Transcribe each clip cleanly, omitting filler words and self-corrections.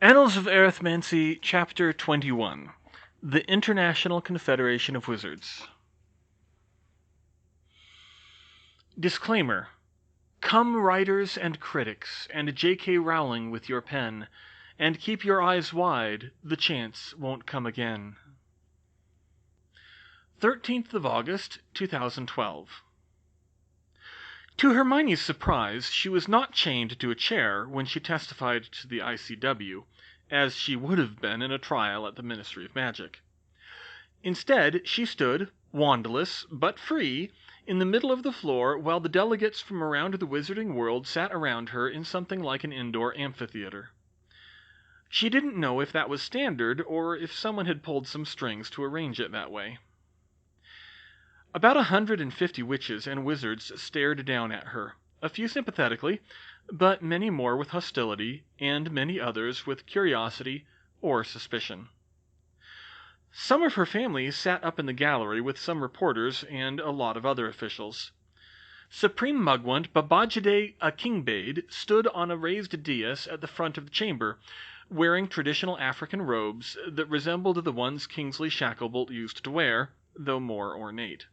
Annals of Arithmancy, Chapter 21. The International Confederation of Wizards. Disclaimer. Come, writers and critics, and J.K Rowling with your pen, and keep your eyes wide, the chance won't come again. 13th of August, 2012. To Hermione's surprise, she was not chained to a chair when she testified to the ICW, as she would have been in a trial at the Ministry of Magic. Instead, she stood, wandless but free, in the middle of the floor while the delegates from around the wizarding world sat around her in something like an indoor amphitheater. She didn't know if that was standard or if someone had pulled some strings to arrange it that way. About 150 witches and wizards stared down at her, a few sympathetically, but many more with hostility, and many others with curiosity or suspicion. Some of her family sat up in the gallery with some reporters and a lot of other officials. Supreme Mugwump Babajide Kingbade stood on a raised dais at the front of the chamber, wearing traditional African robes that resembled the ones Kingsley Shacklebolt used to wear, though more ornate.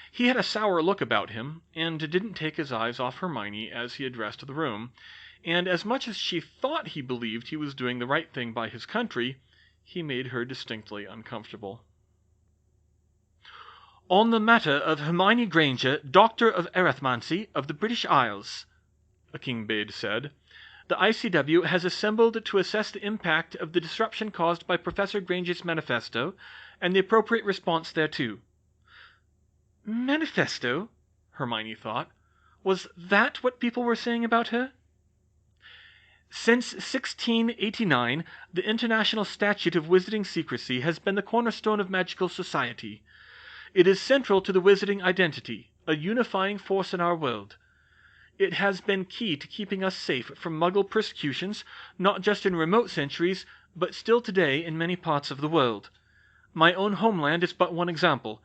He had a sour look about him, and didn't take his eyes off Hermione as he addressed the room, and as much as she thought he believed he was doing the right thing by his country, he made her distinctly uncomfortable. "On the matter of Hermione Granger, Doctor of Arithmancy, of the British Isles," Kingbade said, "the ICW has assembled to assess the impact of the disruption caused by Professor Granger's manifesto, and the appropriate response thereto." Manifesto? Hermione thought. Was that what people were saying about her? Since 1689, the International Statute of Wizarding Secrecy has been the cornerstone of magical society. It is central to the wizarding identity, a unifying force in our world. It has been key to keeping us safe from Muggle persecutions, not just in remote centuries, but still today in many parts of the world. My own homeland is but one example.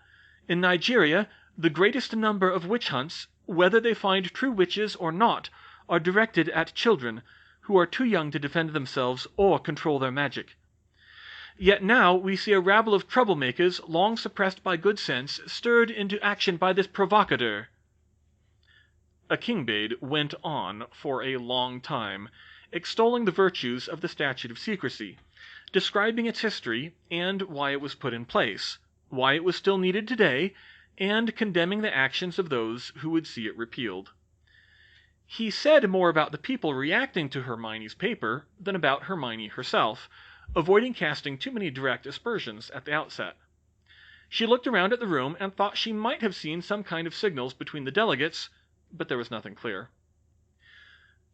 In Nigeria, the greatest number of witch hunts, whether they find true witches or not, are directed at children, who are too young to defend themselves or control their magic. Yet now we see a rabble of troublemakers, long suppressed by good sense, stirred into action by this provocateur. Kingbade went on for a long time, extolling the virtues of the Statute of Secrecy, describing its history and why it was put in place, why it was still needed today, and condemning the actions of those who would see it repealed. He said more about the people reacting to Hermione's paper than about Hermione herself, avoiding casting too many direct aspersions at the outset. She looked around at the room and thought she might have seen some kind of signals between the delegates, but there was nothing clear.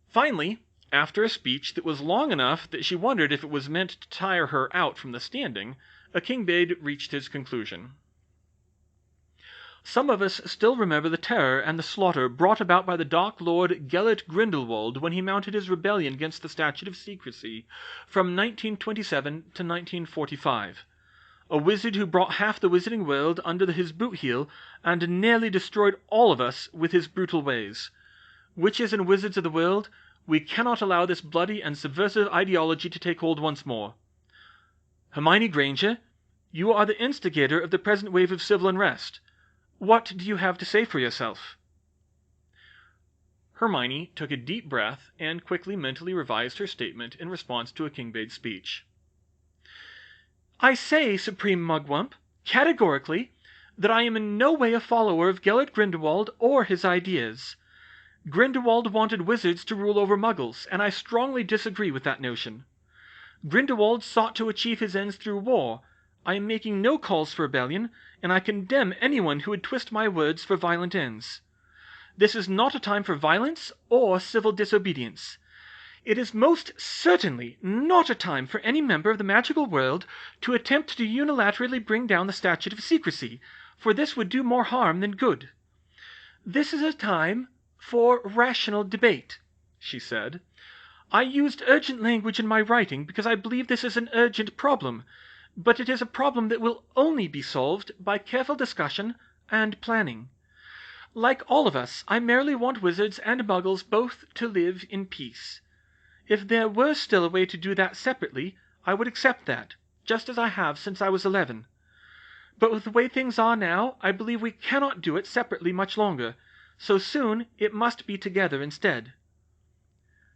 Finally, after a speech that was long enough that she wondered if it was meant to tire her out from the standing, Kingbade reached his conclusion. Some of us still remember the terror and the slaughter brought about by the Dark Lord Gellert Grindelwald when he mounted his rebellion against the Statute of Secrecy from 1927 to 1945. A wizard who brought half the wizarding world under his boot heel and nearly destroyed all of us with his brutal ways. Witches and wizards of the world, we cannot allow this bloody and subversive ideology to take hold once more. Hermione Granger, you are the instigator of the present wave of civil unrest. What do you have to say for yourself? Hermione took a deep breath and quickly mentally revised her statement in response to Kingbade's speech. I say, Supreme Mugwump, categorically, that I am in no way a follower of Gellert Grindelwald or his ideas. Grindelwald wanted wizards to rule over Muggles, and I strongly disagree with that notion. Grindelwald sought to achieve his ends through war. I am making no calls for rebellion, and I condemn anyone who would twist my words for violent ends. This is not a time for violence or civil disobedience. It is most certainly not a time for any member of the magical world to attempt to unilaterally bring down the Statute of Secrecy, for this would do more harm than good. This is a time for rational debate, she said. I used urgent language in my writing because I believe this is an urgent problem, but it is a problem that will only be solved by careful discussion and planning. Like all of us, I merely want wizards and muggles both to live in peace. If there were still a way to do that separately, I would accept that, just as I have since I was 11. But with the way things are now, I believe we cannot do it separately much longer, so soon it must be together instead."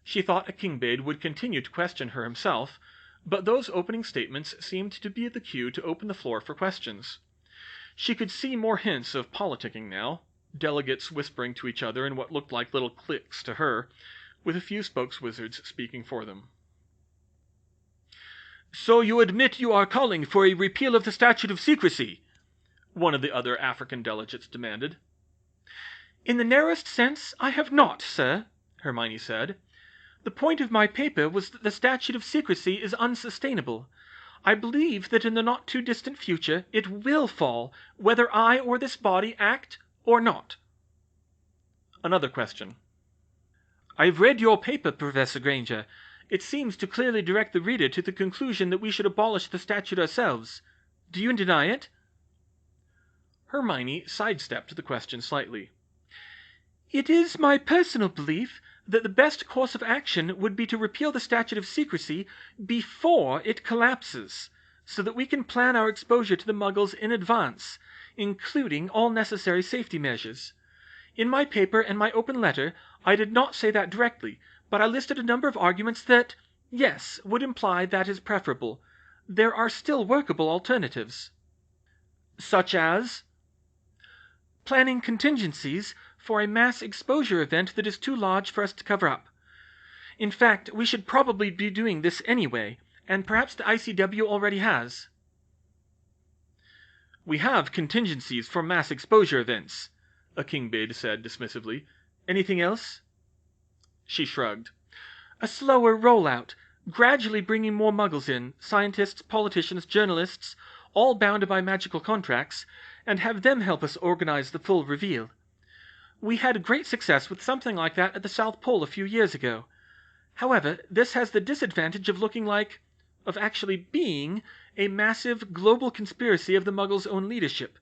She thought a Kingbade would continue to question her himself, but those opening statements seemed to be the cue to open the floor for questions. She could see more hints of politicking now, delegates whispering to each other in what looked like little cliques to her, with a few spokeswizards speaking for them. "So you admit you are calling for a repeal of the statute of secrecy?" one of the other African delegates demanded. "In the narrowest sense, I have not, sir," Hermione said. "The point of my paper was that the statute of secrecy is unsustainable. I believe that in the not too distant future it will fall, whether I or this body act or not." Another question. "I've read your paper, Professor Granger. It seems to clearly direct the reader to the conclusion that we should abolish the statute ourselves. Do you deny it?" Hermione sidestepped the question slightly. "It is my personal belief that the best course of action would be to repeal the statute of secrecy before it collapses, so that we can plan our exposure to the Muggles in advance, including all necessary safety measures. In my paper and my open letter, I did not say that directly, but I listed a number of arguments that, yes, would imply that is preferable. There are still workable alternatives." "Such as?" "Planning contingencies for a mass exposure event that is too large for us to cover up. In fact, we should probably be doing this anyway, and perhaps the ICW already has." "We have contingencies for mass exposure events," a Kingbade said dismissively. "Anything else?" She shrugged. "A slower rollout, gradually bringing more Muggles in, scientists, politicians, journalists, all bound by magical contracts, and have them help us organize the full reveal. We had great success with something like that at the South Pole a few years ago. However, this has the disadvantage of looking like, of actually being, a massive global conspiracy of the Muggles' own leadership.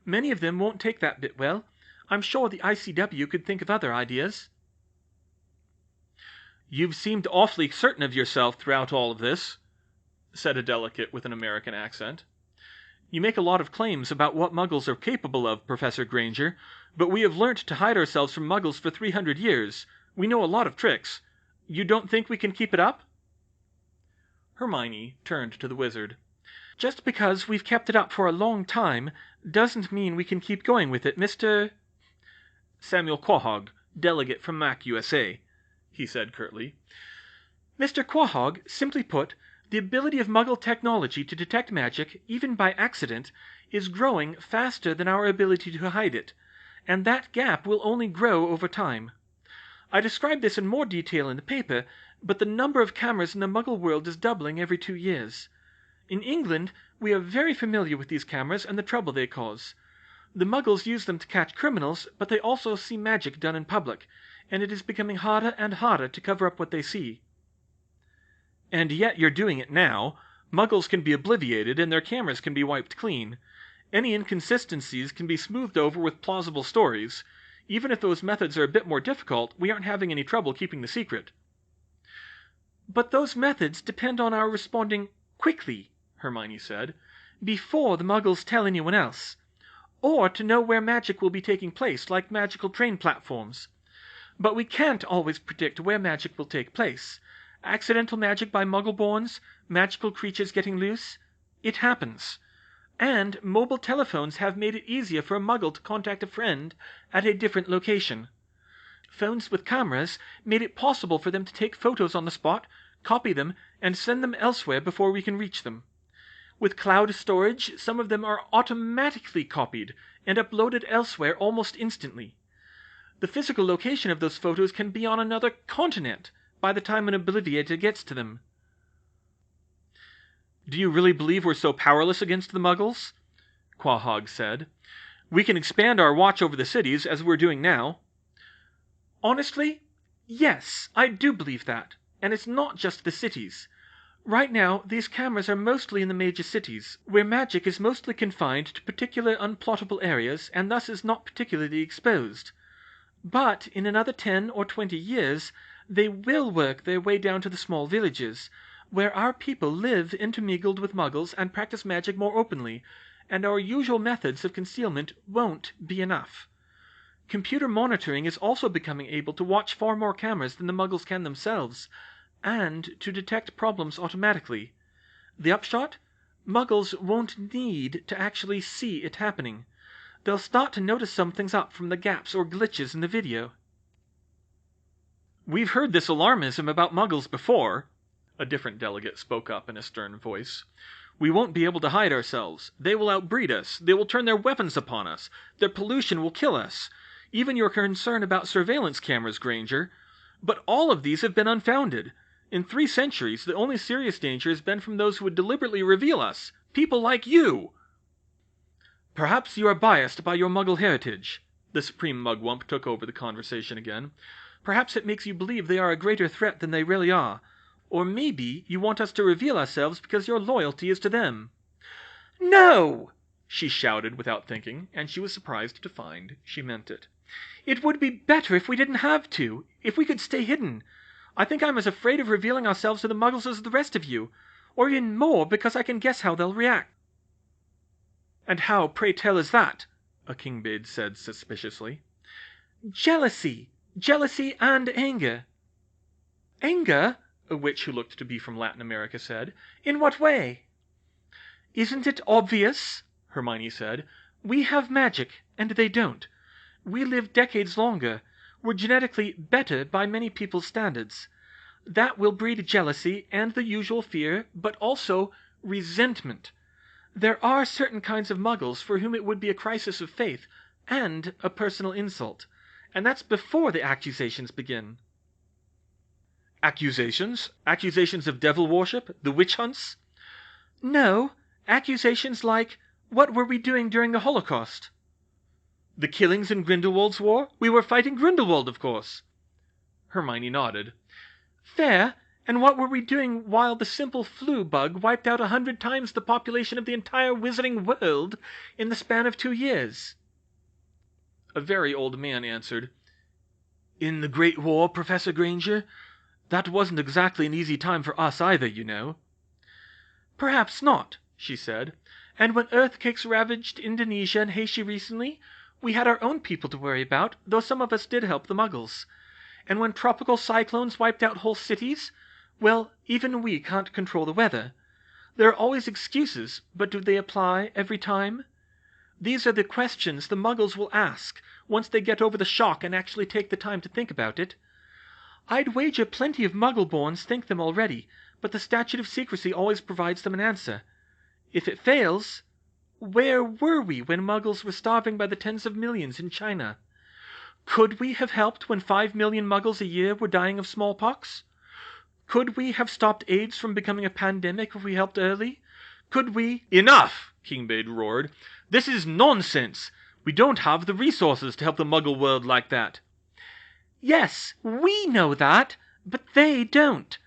Many of them won't take that bit well. I'm sure the ICW could think of other ideas." "You've seemed awfully certain of yourself throughout all of this," said a delegate with an American accent. "You make a lot of claims about what Muggles are capable of, Professor Granger, but we have learnt to hide ourselves from Muggles for 300 years. We know a lot of tricks. You don't think we can keep it up?" Hermione turned to the wizard. "Just because we've kept it up for a long time doesn't mean we can keep going with it, Mr. "Samuel Quahog, delegate from MAC USA," he said curtly. "Mr. Quahog, simply put, the ability of Muggle technology to detect magic, even by accident, is growing faster than our ability to hide it, and that gap will only grow over time. I describe this in more detail in the paper, but the number of cameras in the Muggle world is doubling every 2 years. In England, we are very familiar with these cameras and the trouble they cause. The Muggles use them to catch criminals, but they also see magic done in public, and it is becoming harder and harder to cover up what they see." "And yet you're doing it now. Muggles can be obliviated and their cameras can be wiped clean. Any inconsistencies can be smoothed over with plausible stories. Even if those methods are a bit more difficult, we aren't having any trouble keeping the secret." "But those methods depend on our responding quickly," Hermione said, "before the Muggles tell anyone else. Or to know where magic will be taking place, like magical train platforms. But we can't always predict where magic will take place. Accidental magic by Muggleborns, magical creatures getting loose. It happens. And mobile telephones have made it easier for a Muggle to contact a friend at a different location. Phones with cameras made it possible for them to take photos on the spot, copy them, and send them elsewhere before we can reach them. With cloud storage, some of them are automatically copied and uploaded elsewhere almost instantly. The physical location of those photos can be on another continent by the time an obliviator gets to them." "Do you really believe we're so powerless against the Muggles?" Quahog said. "We can expand our watch over the cities, as we're doing now." "Honestly, yes, I do believe that. And it's not just the cities. Right now, these cameras are mostly in the major cities, where magic is mostly confined to particular unplottable areas and thus is not particularly exposed. But in another 10 or 20 years, They will work their way down to the small villages, where our people live intermingled with muggles and practice magic more openly, and our usual methods of concealment won't be enough. Computer monitoring is also becoming able to watch far more cameras than the muggles can themselves, and to detect problems automatically. The upshot? Muggles won't need to actually see it happening. They'll start to notice something's up from the gaps or glitches in the video. "We've heard this alarmism about muggles before," a different delegate spoke up in a stern voice. "We won't be able to hide ourselves. They will outbreed us. They will turn their weapons upon us. Their pollution will kill us. Even your concern about surveillance cameras, Granger. But all of these have been unfounded. In 3 centuries, the only serious danger has been from those who would deliberately reveal us. People like you!" "Perhaps you are biased by your muggle heritage." The Supreme Mugwump took over the conversation again. "Perhaps it makes you believe they are a greater threat than they really are. Or maybe you want us to reveal ourselves because your loyalty is to them." "No!" she shouted without thinking, and she was surprised to find she meant it. "It would be better if we didn't have to, if we could stay hidden. I think I'm as afraid of revealing ourselves to the muggles as the rest of you, or even more because I can guess how they'll react." "And how, pray tell, is that?" a Kingbade said suspiciously. "Jealousy. Jealousy and anger." "Anger?" a witch who looked to be from Latin America said. "In what way?" "Isn't it obvious?" Hermione said. "We have magic, and they don't. We live decades longer. We're genetically better by many people's standards. That will breed jealousy and the usual fear, but also resentment. There are certain kinds of muggles for whom it would be a crisis of faith and a personal insult. And that's before the accusations begin." "Accusations? Accusations of devil worship? The witch hunts?" "No. Accusations like, what were we doing during the Holocaust?" "The killings in Grindelwald's war? We were fighting Grindelwald, of course." Hermione nodded. "Fair. And what were we doing while the simple flu bug wiped out 100 times the population of the entire wizarding world in the span of 2 years?" A very old man answered, "In the Great War, Professor Granger? That wasn't exactly an easy time for us either, you know." "Perhaps not," she said. "And when earthquakes ravaged Indonesia and Haiti recently, we had our own people to worry about, though some of us did help the muggles. And when tropical cyclones wiped out whole cities, well, even we can't control the weather. There are always excuses, but do they apply every time? These are the questions the muggles will ask once they get over the shock and actually take the time to think about it. I'd wager plenty of muggle-borns think them already, but the statute of secrecy always provides them an answer. If it fails, where were we when muggles were starving by the tens of millions in China? Could we have helped when 5 million muggles a year were dying of smallpox? Could we have stopped AIDS from becoming a pandemic if we helped early? Could we—" "Enough!" Kingbade roared. "This is nonsense! We don't have the resources to help the muggle world like that." "Yes, we know that, but they don't.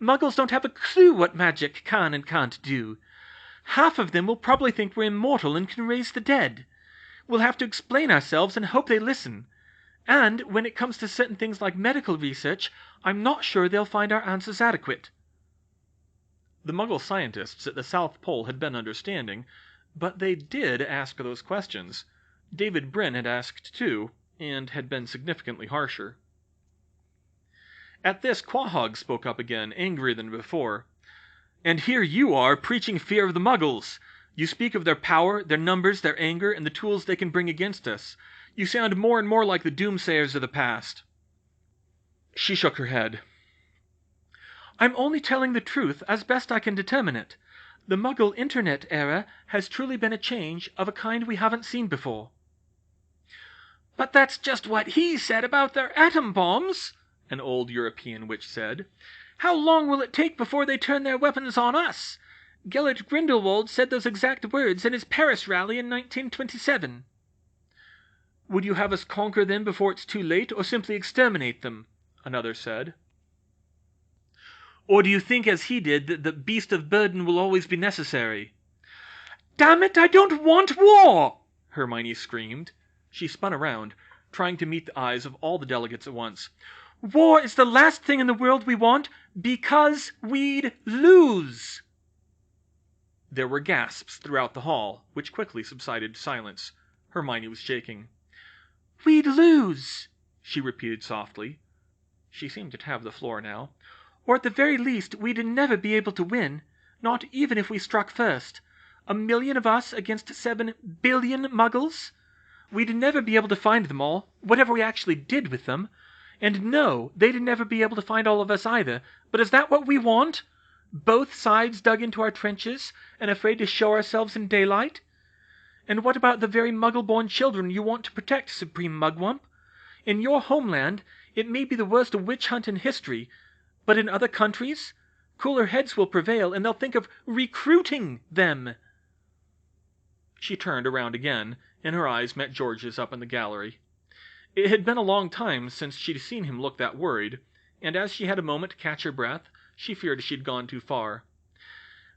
Muggles don't have a clue what magic can and can't do. Half of them will probably think we're immortal and can raise the dead. We'll have to explain ourselves and hope they listen. And when it comes to certain things like medical research, I'm not sure they'll find our answers adequate." The Muggle scientists at the South Pole had been understanding, but they did ask those questions. David Bryn had asked too, and had been significantly harsher. At this, Quahog spoke up again, angrier than before. "And here you are, preaching fear of the Muggles! You speak of their power, their numbers, their anger, and the tools they can bring against us. You sound more and more like the doomsayers of the past." She shook her head. "I'm only telling the truth as best I can determine it. The Muggle Internet era has truly been a change of a kind we haven't seen before." "But that's just what he said about their atom bombs," an old European witch said. "How long will it take before they turn their weapons on us? Gellert Grindelwald said those exact words in his Paris rally in 1927. "Would you have us conquer them before it's too late, or simply exterminate them?" another said. "Or do you think, as he did, that the beast of burden will always be necessary?" "Damn it, I don't want war!" Hermione screamed. She spun around, trying to meet the eyes of all the delegates at once. War is the last thing in the world we want, because we'd lose." There were gasps throughout the hall, which quickly subsided to silence. Hermione was shaking. "We'd lose," she repeated softly. She seemed to have the floor now. "Or at the very least, we'd never be able to win, not even if we struck first. 1,000,000 of us against 7,000,000,000 Muggles. We'd never be able to find them all, whatever we actually did with them. And no, they'd never be able to find all of us either. But is that what we want? Both sides dug into our trenches and afraid to show ourselves in daylight? And what about the very Muggle-born children you want to protect, Supreme Mugwump? In your homeland, it may be the worst witch hunt in history, but in other countries, cooler heads will prevail and they'll think of recruiting them." She turned around again, and her eyes met George's up in the gallery. It had been a long time since she'd seen him look that worried, and as she had a moment to catch her breath, she feared she'd gone too far.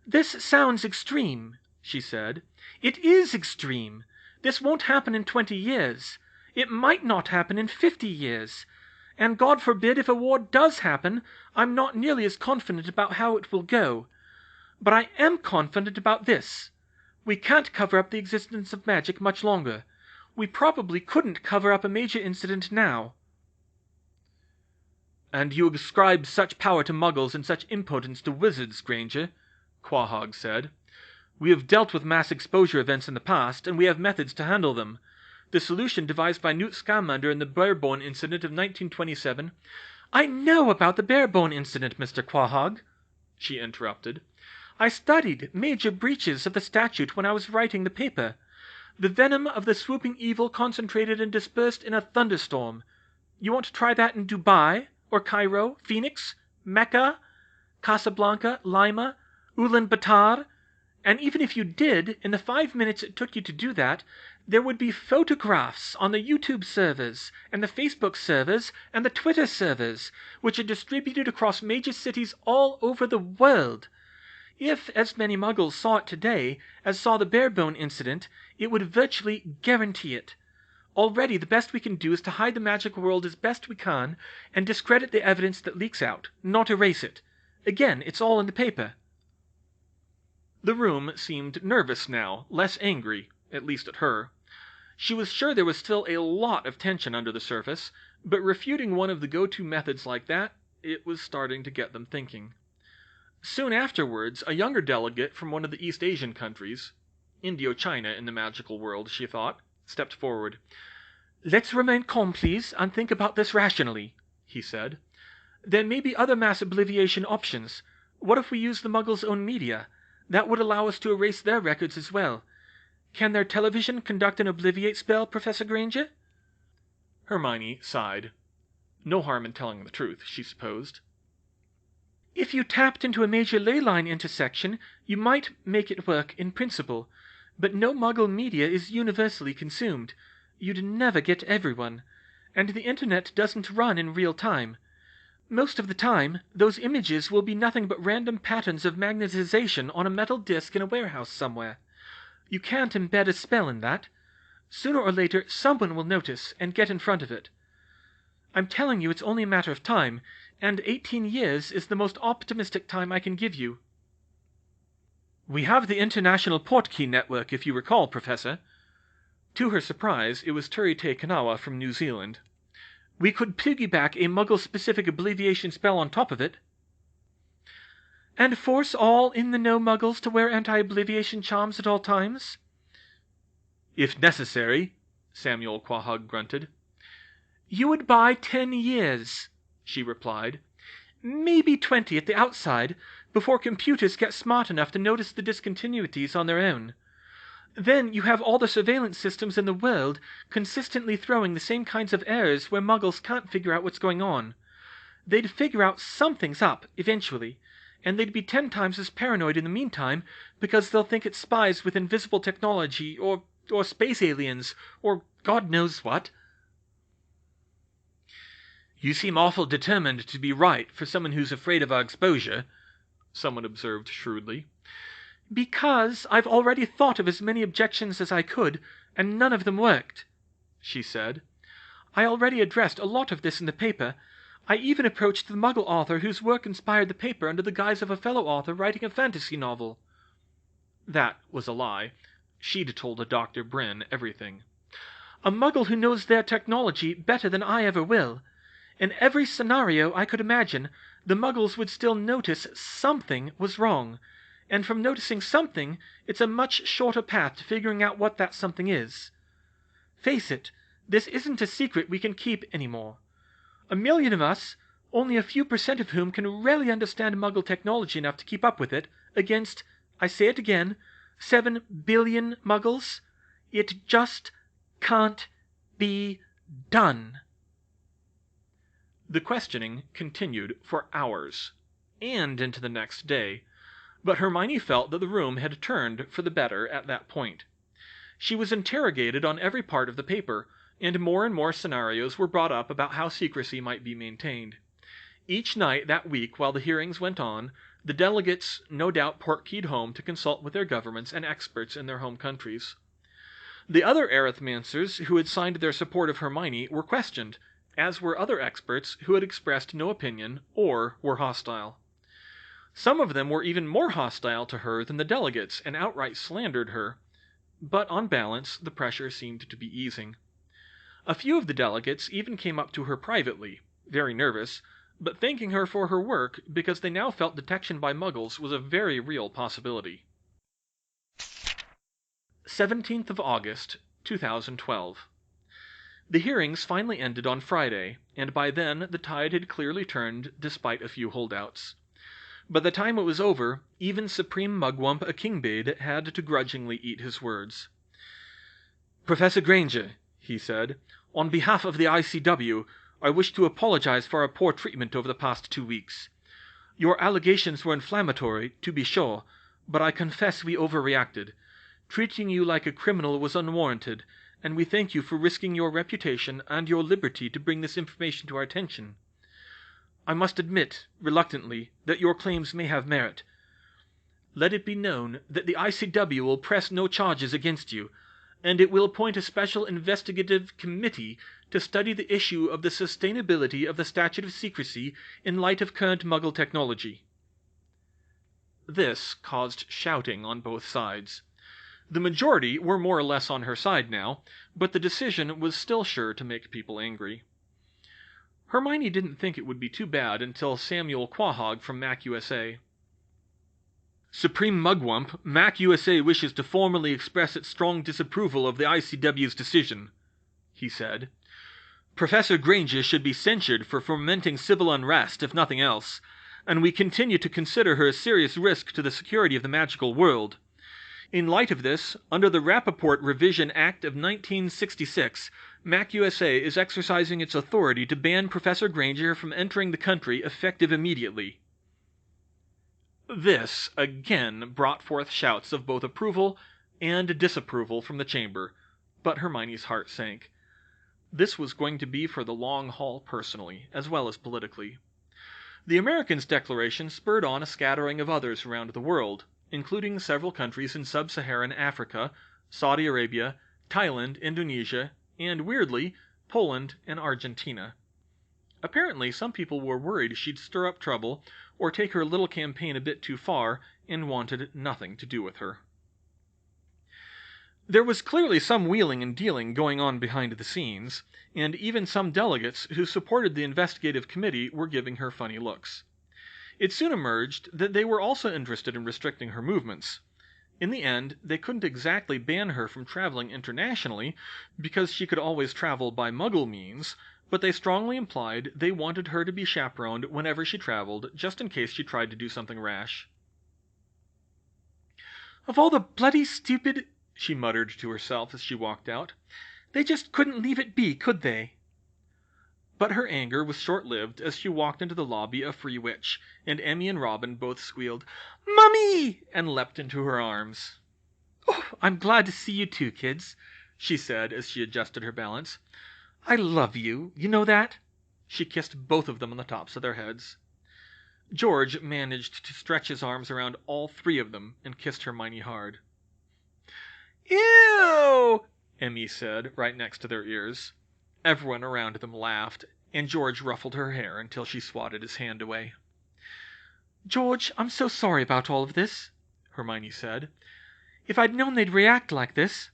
"This sounds extreme," she said. "It is extreme. This won't happen in 20 years. It might not happen in 50 years. And God forbid if a war does happen, I'm not nearly as confident about how it will go. But I am confident about this. We can't cover up the existence of magic much longer. We probably couldn't cover up a major incident now." "And you ascribe such power to Muggles and such impotence to wizards, Granger," Quahog said. "We have dealt with mass exposure events in the past, and we have methods to handle them. The solution devised by Newt Scamander in the Barebone incident of 1927... "I know about the Barebone incident, Mr. Quahog," she interrupted. "I studied major breaches of the statute when I was writing the paper. The venom of the swooping evil concentrated and dispersed in a thunderstorm. You want to try that in Dubai, or Cairo, Phoenix, Mecca, Casablanca, Lima, Ulaanbaatar? And even if you did, in the 5 minutes it took you to do that, there would be photographs on the YouTube servers, and the Facebook servers, and the Twitter servers, which are distributed across major cities all over the world. If as many Muggles saw it today as saw the Barebone incident, it would virtually guarantee it. Already the best we can do is to hide the magic world as best we can, and discredit the evidence that leaks out, not erase it. Again, it's all in the paper." The room seemed nervous now, less angry, at least at her. She was sure there was still a lot of tension under the surface, but refuting one of the go-to methods like that, it was starting to get them thinking. Soon afterwards, a younger delegate from one of the East Asian countries, Indochina in the magical world, she thought, stepped forward. "Let's remain calm, please, and think about this rationally," he said. "There may be other mass obliviation options. What if we use the Muggles' own media? That would allow us to erase their records as well. Can their television conduct an obliviate spell, Professor Granger?" Hermione sighed. No harm in telling the truth, she supposed. "If you tapped into a major ley line intersection, you might make it work in principle. But no Muggle media is universally consumed. You'd never get everyone. And the internet doesn't run in real time. Most of the time, those images will be nothing but random patterns of magnetization on a metal disc in a warehouse somewhere. You can't embed a spell in that. Sooner or later, someone will notice and get in front of it. I'm telling you it's only a matter of time, and 18 years is the most optimistic time I can give you." "We have the International Portkey Network, if you recall, Professor." To her surprise, it was Turite Kanawa from New Zealand. "We could piggyback a Muggle-specific obliviation spell on top of it." "And force all in-the-know Muggles to wear anti-obliviation charms at all times?" "If necessary," Samuel Quahog grunted. "You would buy 10 years," she replied. "Maybe 20 at the outside, before computers get smart enough to notice the discontinuities on their own. Then you have all the surveillance systems in the world consistently throwing the same kinds of errors where Muggles can't figure out what's going on. They'd figure out something's up, eventually, and they'd be 10 times as paranoid in the meantime because they'll think it's spies with invisible technology, or space aliens, or God knows what." "You seem awful determined to be right for someone who's afraid of our exposure," someone observed shrewdly. "Because I've already thought of as many objections as I could, and none of them worked," she said. "I already addressed a lot of this in the paper. I even approached the Muggle author whose work inspired the paper under the guise of a fellow author writing a fantasy novel." That was a lie. She'd told Dr. Bryn everything. "A Muggle who knows their technology better than I ever will. In every scenario I could imagine, the Muggles would still notice something was wrong. And from noticing something, it's a much shorter path to figuring out what that something is. Face it, this isn't a secret we can keep anymore. 1,000,000 of us, only a few % of whom can really understand Muggle technology enough to keep up with it, against, I say it again, 7 billion Muggles. It just can't be done." The questioning continued for hours, and into the next day, but Hermione felt that the room had turned for the better at that point. She was interrogated on every part of the paper, and more scenarios were brought up about how secrecy might be maintained. Each night that week while the hearings went on, the delegates no doubt portkeyed home to consult with their governments and experts in their home countries. The other arithmancers who had signed their support of Hermione were questioned, as were other experts who had expressed no opinion or were hostile. Some of them were even more hostile to her than the delegates and outright slandered her, but on balance the pressure seemed to be easing. A few of the delegates even came up to her privately, very nervous, but thanking her for her work because they now felt detection by Muggles was a very real possibility. 17th of August, 2012. The hearings finally ended on Friday, and by then the tide had clearly turned despite a few holdouts. By the time it was over, even Supreme Mugwump Kingbade had to grudgingly eat his words. "Professor Granger," he said, "on behalf of the ICW, I wish to apologize for our poor treatment over the past 2 weeks. Your allegations were inflammatory, to be sure, but I confess we overreacted. Treating you like a criminal was unwarranted, and we thank you for risking your reputation and your liberty to bring this information to our attention. I must admit, reluctantly, that your claims may have merit. Let it be known that the ICW will press no charges against you, and it will appoint a special investigative committee to study the issue of the sustainability of the statute of secrecy in light of current Muggle technology." This caused shouting on both sides. The majority were more or less on her side now, but the decision was still sure to make people angry. Hermione didn't think it would be too bad until Samuel Quahog from Mac USA. "Supreme Mugwump, Mac USA wishes to formally express its strong disapproval of the ICW's decision," he said. "Professor Granger should be censured for fomenting civil unrest, if nothing else, and we continue to consider her a serious risk to the security of the magical world. In light of this, under the Rappaport Revision Act of 1966, Mac USA is exercising its authority to ban Professor Granger from entering the country effective immediately." This again brought forth shouts of both approval and disapproval from the chamber, but Hermione's heart sank. This was going to be for the long haul personally, as well as politically. The Americans' declaration spurred on a scattering of others around the world, including several countries in sub-Saharan Africa, Saudi Arabia, Thailand, Indonesia, and, weirdly, Poland and Argentina. Apparently, some people were worried she'd stir up trouble or take her little campaign a bit too far and wanted nothing to do with her. There was clearly some wheeling and dealing going on behind the scenes, and even some delegates who supported the investigative committee were giving her funny looks. It soon emerged that they were also interested in restricting her movements. In the end, they couldn't exactly ban her from traveling internationally, because she could always travel by Muggle means, but they strongly implied they wanted her to be chaperoned whenever she traveled, just in case she tried to do something rash. "Of all the bloody stupid," she muttered to herself as she walked out. "They just couldn't leave it be, could they?" But her anger was short-lived as she walked into the lobby of Free Witch, and Emmy and Robin both squealed, "Mummy!" and leapt into her arms. "Oh, I'm glad to see you too, kids," she said as she adjusted her balance. "I love you, you know that?" She kissed both of them on the tops of their heads. George managed to stretch his arms around all 3 of them and kissed Hermione hard. "Ew!" Emmy said, right next to their ears. Everyone around them laughed, and George ruffled her hair until she swatted his hand away. "George, I'm so sorry about all of this," Hermione said. "If I'd known they'd react like this—"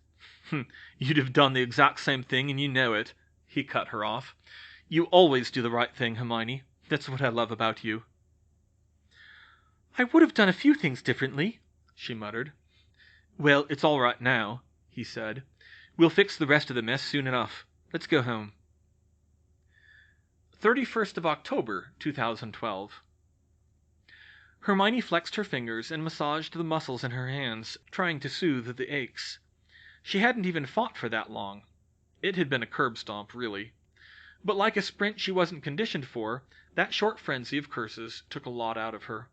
"You'd have done the exact same thing, and you know it," he cut her off. "You always do the right thing, Hermione. That's what I love about you." "I would have done a few things differently," she muttered. "Well, it's all right now," he said. "We'll fix the rest of the mess soon enough. Let's go home." 31st of October, 2012. Hermione flexed her fingers and massaged the muscles in her hands, trying to soothe the aches. She hadn't even fought for that long. It had been a curb stomp, really. But like a sprint she wasn't conditioned for, that short frenzy of curses took a lot out of her.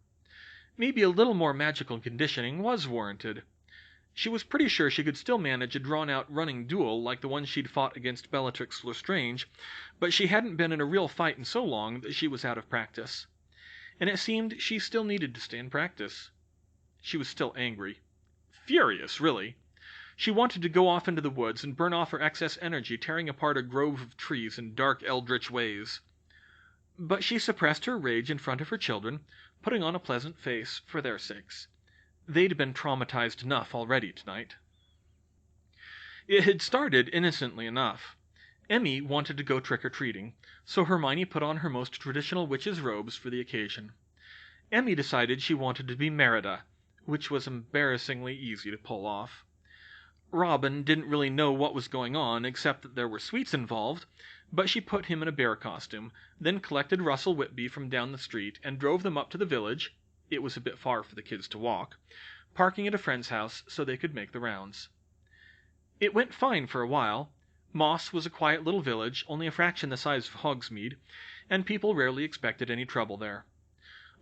Maybe a little more magical conditioning was warranted. She was pretty sure she could still manage a drawn-out running duel like the one she'd fought against Bellatrix Lestrange, but she hadn't been in a real fight in so long that she was out of practice. And it seemed she still needed to stay in practice. She was still angry. Furious, really. She wanted to go off into the woods and burn off her excess energy tearing apart a grove of trees in dark eldritch ways. But she suppressed her rage in front of her children, putting on a pleasant face for their sakes. They'd been traumatized enough already tonight. It had started innocently enough. Emmy wanted to go trick-or-treating, so Hermione put on her most traditional witch's robes for the occasion. Emmy decided she wanted to be Merida, which was embarrassingly easy to pull off. Robin didn't really know what was going on except that there were sweets involved, but she put him in a bear costume, then collected Russell Whitby from down the street and drove them up to the village — it was a bit far for the kids to walk — parking at a friend's house so they could make the rounds. It went fine for a while. Moss was a quiet little village, only a fraction the size of Hogsmeade, and people rarely expected any trouble there.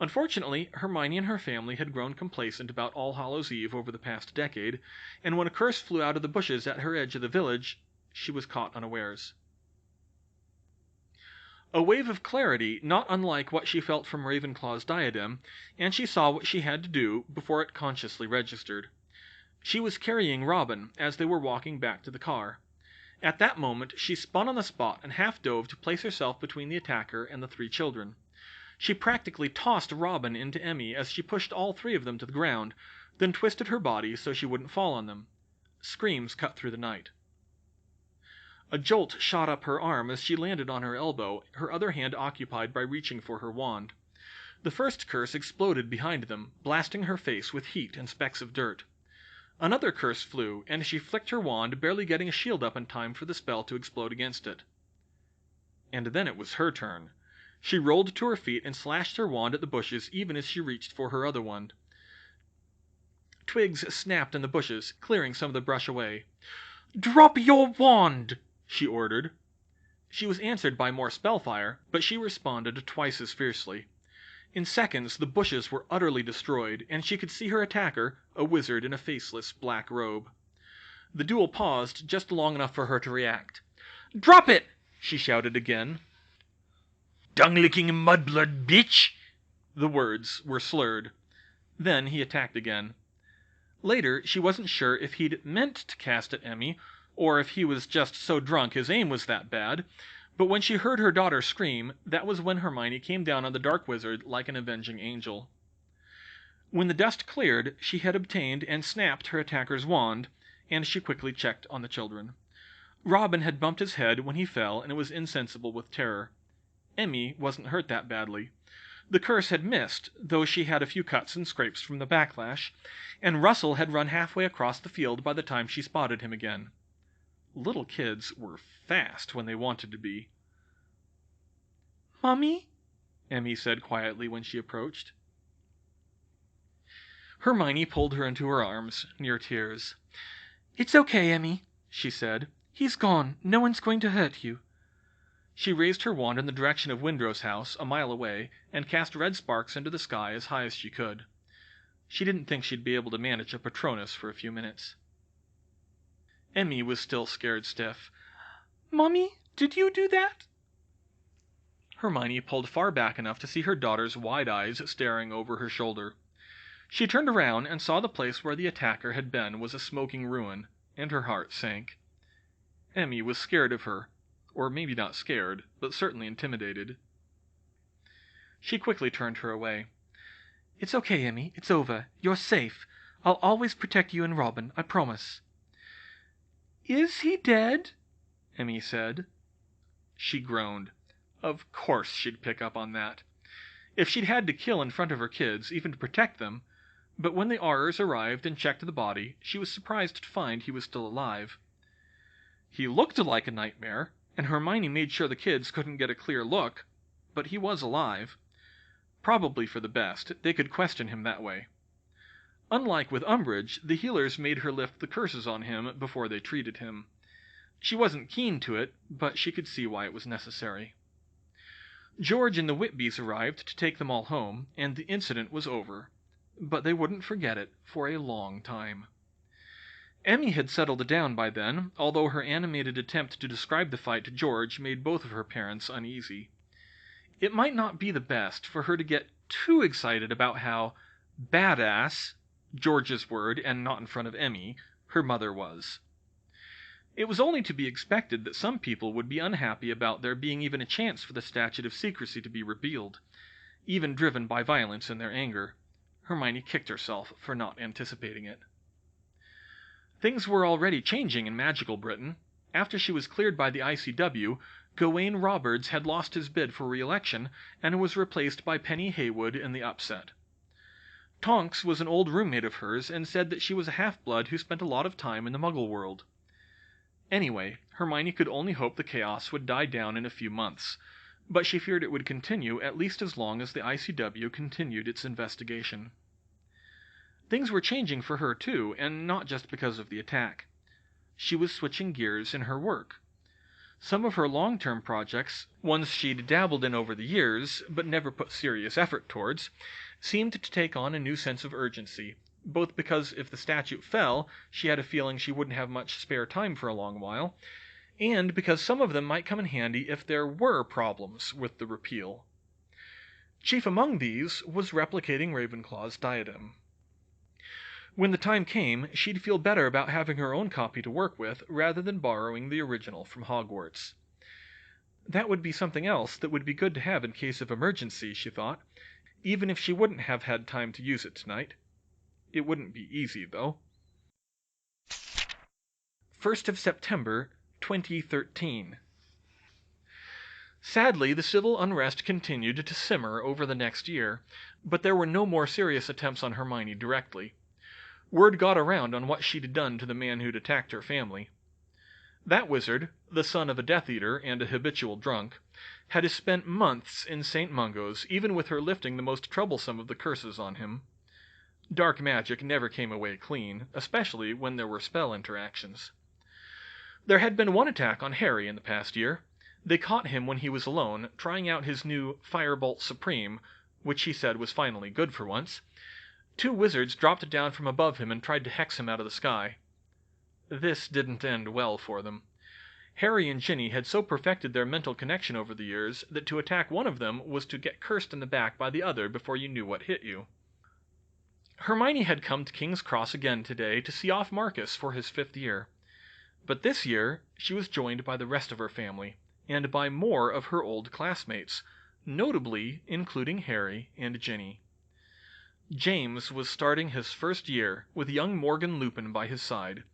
Unfortunately, Hermione and her family had grown complacent about All Hallows Eve over the past decade, and when a curse flew out of the bushes at her edge of the village, she was caught unawares. A wave of clarity not unlike what she felt from Ravenclaw's diadem, and she saw what she had to do before it consciously registered. She was carrying Robin as they were walking back to the car. At that moment she spun on the spot and half dove to place herself between the attacker and the three children. She practically tossed Robin into Emmy as she pushed all three of them to the ground, then twisted her body so she wouldn't fall on them. Screams cut through the night. A jolt shot up her arm as she landed on her elbow, her other hand occupied by reaching for her wand. The first curse exploded behind them, blasting her face with heat and specks of dirt. Another curse flew, and she flicked her wand, barely getting a shield up in time for the spell to explode against it. And then it was her turn. She rolled to her feet and slashed her wand at the bushes even as she reached for her other wand. Twigs snapped in the bushes, clearing some of the brush away. "Drop your wand!" she ordered. She was answered by more spellfire, but she responded twice as fiercely. In seconds the bushes were utterly destroyed, and she could see her attacker, a wizard in a faceless black robe. The duel paused just long enough for her to react. "Drop it!" she shouted again. "Dung-licking mudblood bitch!" The words were slurred. Then he attacked again. Later, she wasn't sure if he'd meant to cast at Emmy, or if he was just so drunk his aim was that bad, but when she heard her daughter scream, that was when Hermione came down on the dark wizard like an avenging angel. When the dust cleared, she had obtained and snapped her attacker's wand, and she quickly checked on the children. Robin had bumped his head when he fell and was insensible with terror. Emmy wasn't hurt that badly. The curse had missed, though she had a few cuts and scrapes from the backlash, and Russell had run halfway across the field by the time she spotted him again. Little kids were fast when they wanted to be. "Mommy?" Emmy said quietly when she approached. Hermione pulled her into her arms, near tears. "It's okay, Emmy," she said. "He's gone. No one's going to hurt you." She raised her wand in the direction of Windrow's house, a mile away, and cast red sparks into the sky as high as she could. She didn't think she'd be able to manage a Patronus for a few minutes. Emmy was still scared stiff. "Mommy, did you do that?" Hermione pulled far back enough to see her daughter's wide eyes staring over her shoulder. She turned around and saw the place where the attacker had been was a smoking ruin, and her heart sank. Emmy was scared of her, or maybe not scared, but certainly intimidated. She quickly turned her away. It's okay, Emmy. It's over. You're safe. I'll always protect you and Robin, I promise. Is he dead? Emmy said. She groaned. Of course she'd pick up on that. If she'd had to kill in front of her kids, even to protect them, but when the Aurors arrived and checked the body, she was surprised to find he was still alive. He looked like a nightmare, and Hermione made sure the kids couldn't get a clear look, but he was alive. Probably for the best, they could question him that way. Unlike with Umbridge, the healers made her lift the curses on him before they treated him. She wasn't keen to it, but she could see why it was necessary. George and the Whitbys arrived to take them all home, and the incident was over. But they wouldn't forget it for a long time. Emmy had settled down by then, although her animated attempt to describe the fight to George made both of her parents uneasy. It might not be the best for her to get too excited about how badass, George's word and not in front of Emmy, her mother was. It was only to be expected that some people would be unhappy about there being even a chance for the statute of secrecy to be repealed, even driven by violence in their anger. Hermione kicked herself for not anticipating it. Things were already changing in magical Britain. After she was cleared by the ICW, Gawain Robards had lost his bid for re-election and was replaced by Penny Haywood in the upset. Tonks was an old roommate of hers and said that she was a half-blood who spent a lot of time in the Muggle world. Anyway, Hermione could only hope the chaos would die down in a few months, but she feared it would continue at least as long as the ICW continued its investigation. Things were changing for her too, and not just because of the attack. She was switching gears in her work. Some of her long-term projects, ones she'd dabbled in over the years, but never put serious effort towards, seemed to take on a new sense of urgency, both because if the statute fell, she had a feeling she wouldn't have much spare time for a long while, and because some of them might come in handy if there were problems with the repeal. Chief among these was replicating Ravenclaw's diadem. When the time came, she'd feel better about having her own copy to work with rather than borrowing the original from Hogwarts. That would be something else that would be good to have in case of emergency, she thought, even if she wouldn't have had time to use it tonight. It wouldn't be easy, though. 1st of September, 2013. Sadly, the civil unrest continued to simmer over the next year, but there were no more serious attempts on Hermione directly. Word got around on what she'd done to the man who'd attacked her family. That wizard, the son of a Death Eater and a habitual drunk, had spent months in St. Mungo's, even with her lifting the most troublesome of the curses on him. Dark magic never came away clean, especially when there were spell interactions. There had been one attack on Harry in the past year. They caught him when he was alone, trying out his new Firebolt Supreme, which he said was finally good for once. 2 wizards dropped down from above him and tried to hex him out of the sky. This didn't end well for them. Harry and Ginny had so perfected their mental connection over the years that to attack one of them was to get cursed in the back by the other before you knew what hit you. Hermione had come to King's Cross again today to see off Marcus for his 5th year. But this year she was joined by the rest of her family, and by more of her old classmates, notably including Harry and Ginny. James was starting his 1st year with young Morgan Lupin by his side,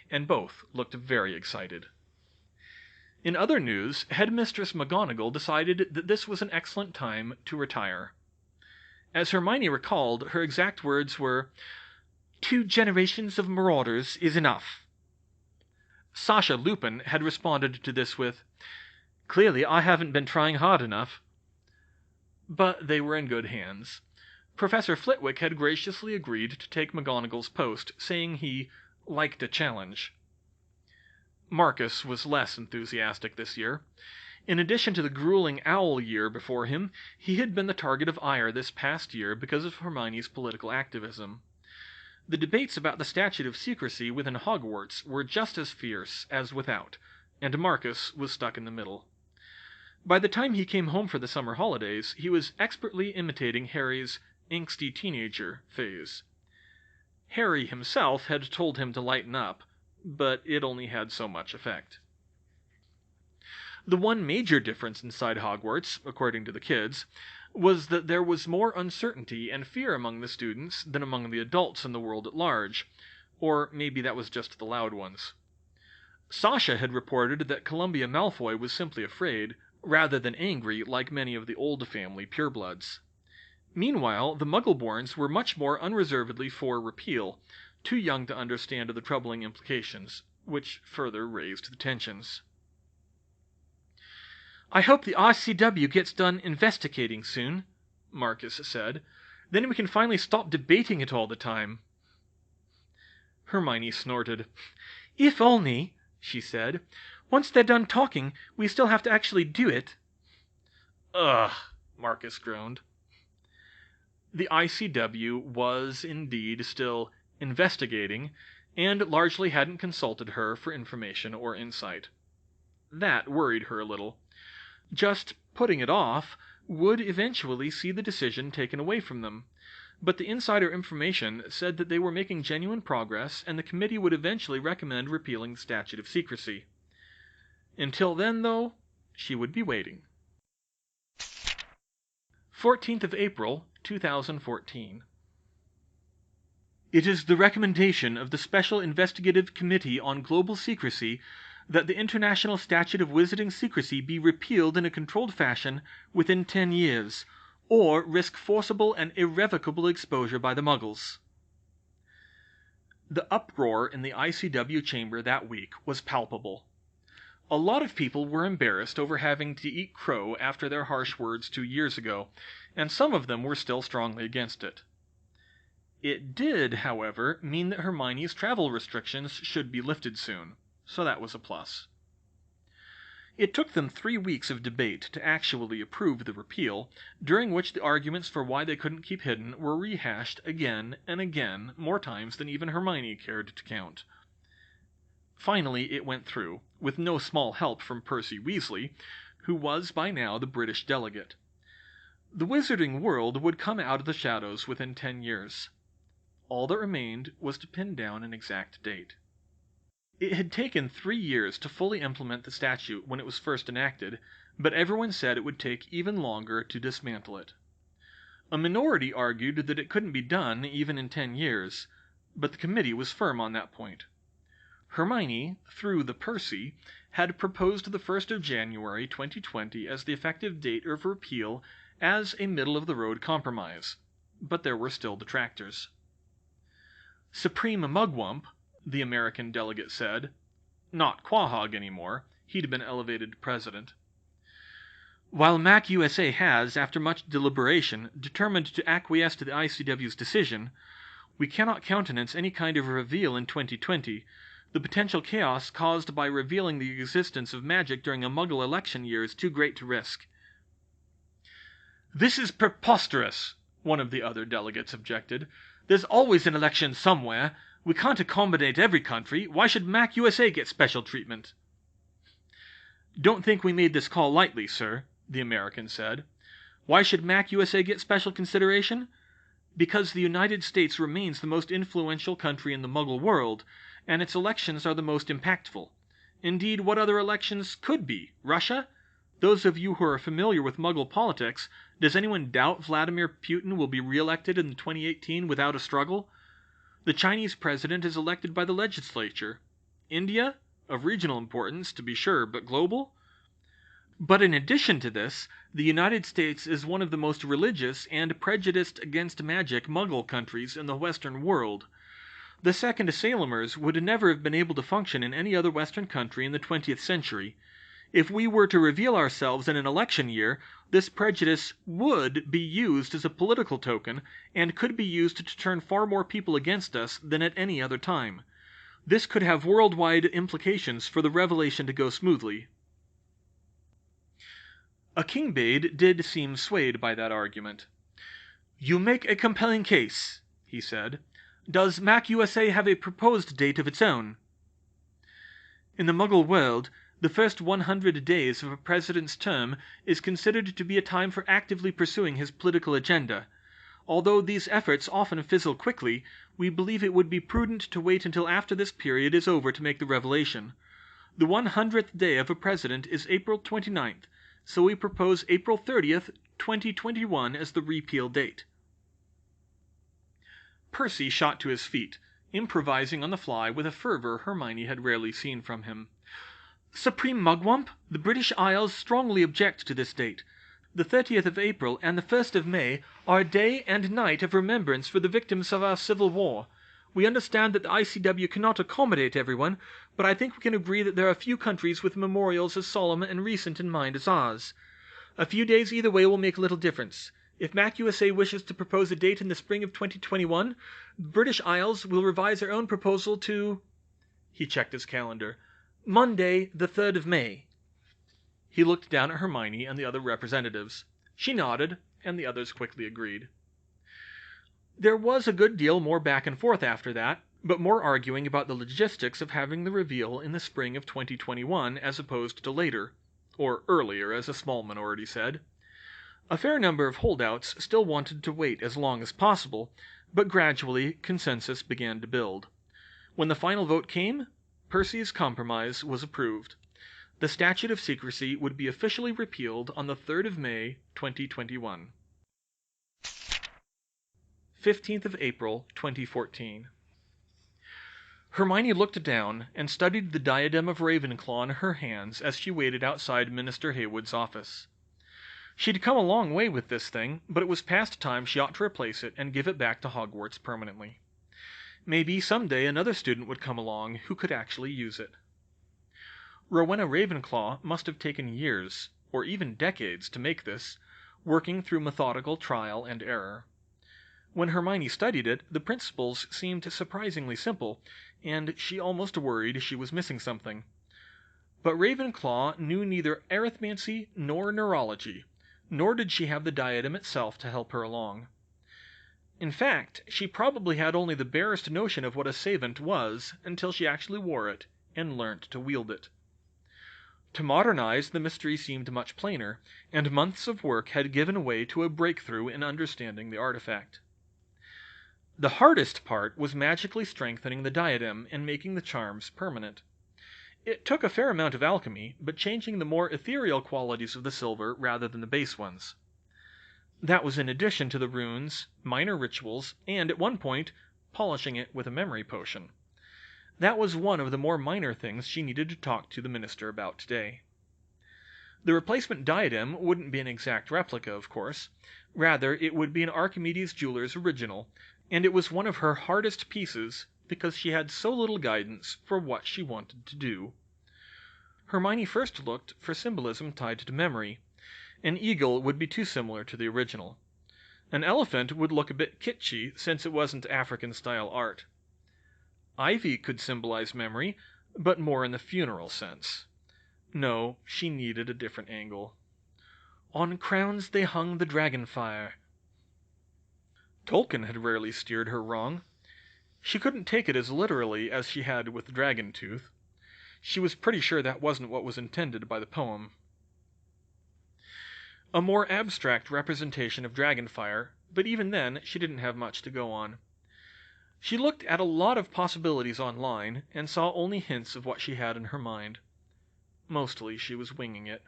and both looked very excited. In other news, Headmistress McGonagall decided that this was an excellent time to retire. As Hermione recalled, her exact words were, "2 generations of marauders is enough." Sasha Lupin had responded to this with, "Clearly I haven't been trying hard enough." But they were in good hands. Professor Flitwick had graciously agreed to take McGonagall's post, saying he liked a challenge. Marcus was less enthusiastic this year. In addition to the grueling owl year before him, he had been the target of ire this past year because of Hermione's political activism. The debates about the statute of secrecy within Hogwarts were just as fierce as without, and Marcus was stuck in the middle. By the time he came home for the summer holidays, he was expertly imitating Harry's angsty teenager phase. Harry himself had told him to lighten up, but it only had so much effect. The one major difference inside Hogwarts, according to the kids, was that there was more uncertainty and fear among the students than among the adults in the world at large. Or maybe that was just the loud ones. Sasha had reported that Columbia Malfoy was simply afraid, rather than angry like many of the old family purebloods. Meanwhile, the Muggleborns were much more unreservedly for repeal, too young to understand the troubling implications, which further raised the tensions. "I hope the RCW gets done investigating soon," Marcus said. "Then we can finally stop debating it all the time." Hermione snorted. "If only," she said. "Once they're done talking, we still have to actually do it." Ugh, Marcus groaned. The ICW was indeed still investigating, and largely hadn't consulted her for information or insight. That worried her a little. Just putting it off would eventually see the decision taken away from them, but the insider information said that they were making genuine progress and the committee would eventually recommend repealing the statute of secrecy. Until then, though, she would be waiting. 14th of April, 2014. It is the recommendation of the Special Investigative Committee on Global Secrecy that the International Statute of Wizarding Secrecy be repealed in a controlled fashion within 10 years, or risk forcible and irrevocable exposure by the Muggles. The uproar in the ICW chamber that week was palpable. A lot of people were embarrassed over having to eat crow after their harsh words 2 years ago, and some of them were still strongly against it. It did, however, mean that Hermione's travel restrictions should be lifted soon, so that was a plus. It took them 3 weeks of debate to actually approve the repeal, during which the arguments for why they couldn't keep hidden were rehashed again and again, more times than even Hermione cared to count. Finally, it went through, with no small help from Percy Weasley, who was by now the British delegate. The wizarding world would come out of the shadows within 10 years. All that remained was to pin down an exact date. It had taken 3 years to fully implement the statute when it was first enacted, but everyone said it would take even longer to dismantle it. A minority argued that it couldn't be done even in 10 years, but the committee was firm on that point. Hermione, through the Percy, had proposed the 1st of January 2020 as the effective date of repeal as a middle-of-the-road compromise, but there were still detractors. Supreme Mugwump, the American delegate said, not Quahog anymore, he'd been elevated to president. "While MAC USA has, after much deliberation, determined to acquiesce to the ICW's decision, we cannot countenance any kind of reveal in 2020, the potential chaos caused by revealing the existence of magic during a Muggle election year is too great to risk." "This is preposterous," one of the other delegates objected. "There's always an election somewhere. We can't accommodate every country. Why should MAC USA get special treatment?" "Don't think we made this call lightly, sir," the American said. "Why should MAC USA get special consideration? Because the United States remains the most influential country in the Muggle world, and its elections are the most impactful. Indeed, what other elections could be? Russia? Those of you who are familiar with Muggle politics, does anyone doubt Vladimir Putin will be re-elected in 2018 without a struggle? The Chinese president is elected by the legislature. India? Of regional importance, to be sure, but global? But in addition to this, the United States is one of the most religious and prejudiced against magic Muggle countries in the Western world. The Second Salemers would never have been able to function in any other Western country in the 20th century. If we were to reveal ourselves in an election year, this prejudice would be used as a political token and could be used to turn far more people against us than at any other time. This could have worldwide implications for the revelation to go smoothly." A Kingbade did seem swayed by that argument. "You make a compelling case," he said. "Does MAC USA have a proposed date of its own?" "In the Muggle world, the first 100 days of a president's term is considered to be a time for actively pursuing his political agenda. Although these efforts often fizzle quickly, we believe it would be prudent to wait until after this period is over to make the revelation. The 100th day of a president is April 29th, so we propose April 30th, 2021 as the repeal date." Percy shot to his feet, improvising on the fly with a fervor Hermione had rarely seen from him. "Supreme Mugwump, the British Isles strongly object to this date. The 30th of April and the 1st of May are a day and night of remembrance for the victims of our Civil War. We understand that the ICW cannot accommodate everyone, but I think we can agree that there are few countries with memorials as solemn and recent in mind as ours. A few days either way will make little difference. If MacUSA wishes to propose a date in the spring of 2021, the British Isles will revise their own proposal to—" he checked his calendar, "Monday, the 3rd of May." He looked down at Hermione and the other representatives. She nodded, and the others quickly agreed. There was a good deal more back and forth after that, but more arguing about the logistics of having the reveal in the spring of 2021 as opposed to later, or earlier as a small minority said. A fair number of holdouts still wanted to wait as long as possible, but gradually consensus began to build. When the final vote came, Percy's compromise was approved. The statute of secrecy would be officially repealed on the 3rd of May, 2021. 15th of April, 2014. Hermione looked down and studied the diadem of Ravenclaw in her hands as she waited outside Minister Haywood's office. She'd come a long way with this thing, but it was past time she ought to replace it and give it back to Hogwarts permanently. Maybe someday another student would come along who could actually use it. Rowena Ravenclaw must have taken years, or even decades, to make this, working through methodical trial and error. When Hermione studied it, the principles seemed surprisingly simple, and she almost worried she was missing something. But Ravenclaw knew neither arithmancy nor neurology, nor did she have the diadem itself to help her along. In fact, she probably had only the barest notion of what a savant was until she actually wore it and learnt to wield it. To modern eyes, the mystery seemed much plainer, and months of work had given way to a breakthrough in understanding the artifact. The hardest part was magically strengthening the diadem and making the charms permanent. It took a fair amount of alchemy, but changing the more ethereal qualities of the silver rather than the base ones. That was in addition to the runes, minor rituals, and, at one point, polishing it with a memory potion. That was one of the more minor things she needed to talk to the minister about today. The replacement diadem wouldn't be an exact replica, of course. Rather, it would be an Archimedes jeweler's original, and it was one of her hardest pieces because she had so little guidance for what she wanted to do. Hermione first looked for symbolism tied to memory. An eagle would be too similar to the original. An elephant would look a bit kitschy since it wasn't African-style art. Ivy could symbolize memory, but more in the funeral sense. No, she needed a different angle. On crowns they hung the dragonfire. Tolkien had rarely steered her wrong. She couldn't take it as literally as she had with Dragon Tooth. She was pretty sure that wasn't what was intended by the poem. A more abstract representation of dragonfire, but even then she didn't have much to go on. She looked at a lot of possibilities online and saw only hints of what she had in her mind. Mostly she was winging it.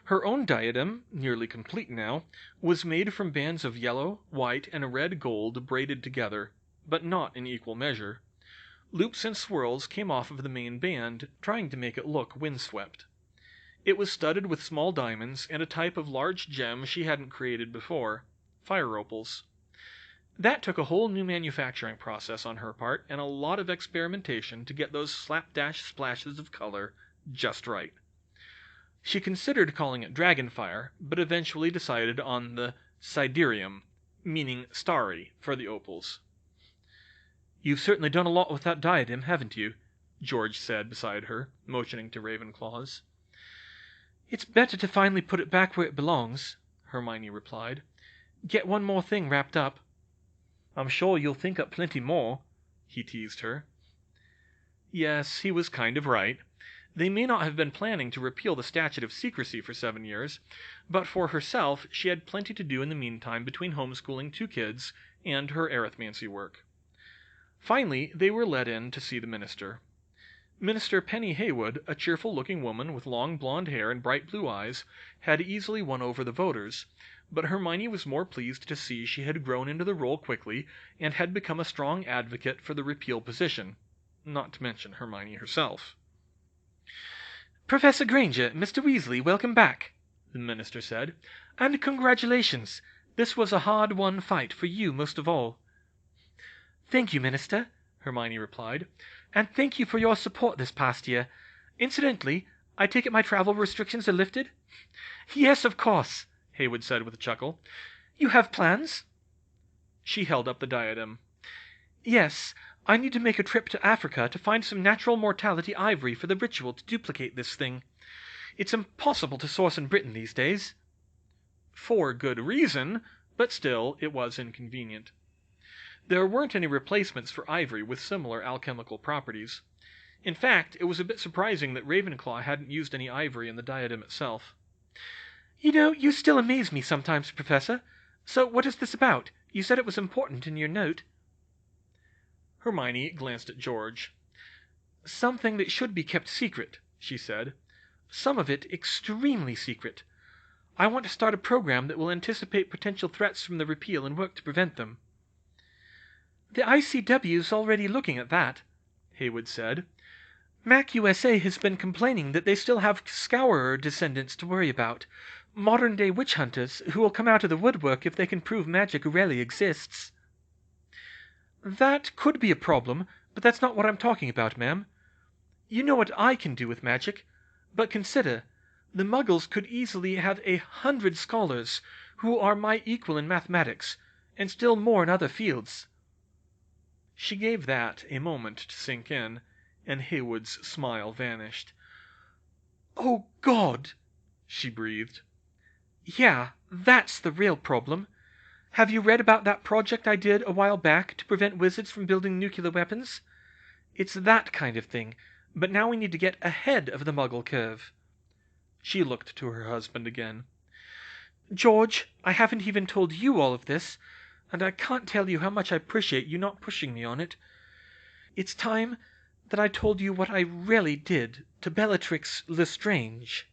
Her own diadem, nearly complete now, was made from bands of yellow, white, and red gold braided together, but not in equal measure. Loops and swirls came off of the main band, trying to make it look windswept. It was studded with small diamonds and a type of large gem she hadn't created before, fire opals. That took a whole new manufacturing process on her part and a lot of experimentation to get those slapdash splashes of color just right. She considered calling it Dragonfire, but eventually decided on the Sidereum, meaning starry, for the opals. "You've certainly done a lot with that diadem, haven't you?" George said beside her, motioning to Ravenclaw's. "It's better to finally put it back where it belongs," Hermione replied. "Get one more thing wrapped up." "I'm sure you'll think up plenty more," he teased her. Yes, he was kind of right. They may not have been planning to repeal the statute of secrecy for 7 years, but for herself she had plenty to do in the meantime between homeschooling 2 kids and her arithmancy work. Finally, they were let in to see the minister. Minister Penny Haywood, a cheerful-looking woman with long blonde hair and bright blue eyes, had easily won over the voters, but Hermione was more pleased to see she had grown into the role quickly and had become a strong advocate for the repeal position, not to mention Hermione herself. "Professor Granger, Mr. Weasley, welcome back," the minister said, "and congratulations. This was a hard-won fight for you most of all." "Thank you, Minister," Hermione replied, "and thank you for your support this past year. Incidentally, I take it my travel restrictions are lifted?" "Yes, of course," Haywood said with a chuckle. "You have plans?" She held up the diadem. "Yes, I need to make a trip to Africa to find some natural mortality ivory for the ritual to duplicate this thing. It's impossible to source in Britain these days." For good reason, but still, it was inconvenient. There weren't any replacements for ivory with similar alchemical properties. In fact, it was a bit surprising that Ravenclaw hadn't used any ivory in the diadem itself. "You know, you still amaze me sometimes, Professor. So what is this about? You said it was important in your note." Hermione glanced at George. "Something that should be kept secret," she said. "Some of it extremely secret. I want to start a program that will anticipate potential threats from the repeal and work to prevent them." "The ICW's already looking at that," Haywood said. "Mac USA has been complaining that they still have Scourer descendants to worry about, modern-day witch hunters who will come out of the woodwork if they can prove magic really exists." "That could be a problem, but that's not what I'm talking about, ma'am. You know what I can do with magic, but consider, the Muggles could easily have 100 scholars who are my equal in mathematics, and still more in other fields." She gave that a moment to sink in, and Haywood's smile vanished. "Oh, God!" she breathed. "Yeah, that's the real problem. Have you read about that project I did a while back to prevent wizards from building nuclear weapons? It's that kind of thing, but now we need to get ahead of the Muggle curve." She looked to her husband again. "George, I haven't even told you all of this, and I can't tell you how much I appreciate you not pushing me on it. It's time that I told you what I really did to Bellatrix Lestrange."